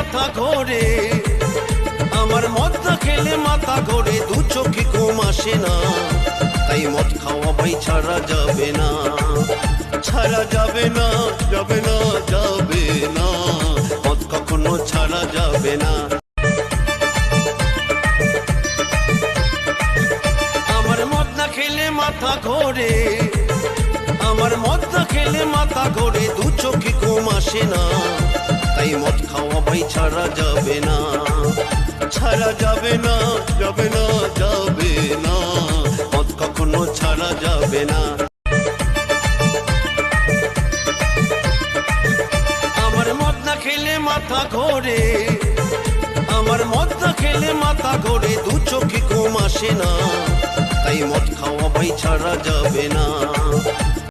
মাথা ঘোরে, আমার মদ না খেলে মাথা ঘোরে, দু চোখে ঘুম আসে না, তাই মদ খাওয়া ভাই ছাড়া যাবে না, ছাড়া যাবে না, যাবে না, যাবে না, মদ কখনো ছাড়া যাবে না। আমার মদ না খেলে মাথা ঘোরে, আমার মদ না খেলে মাথা ঘোরে, দু চোখে ঘুম আসে না, তাই মদ খাওয়া ভাই ছাড়া যাবে না, ছাড়া যাবে না, যাবে না, যাবে না, মদ কখনো ছাড়া যাবে না। আমার মদ না খেলে মাথা ঘোরে, আমার মদ না খেলে মাথা ঘোরে, দু চোখে ঘুম আসে না, তাই মদ খাওয়া ভাই ছাড়া যাবে না।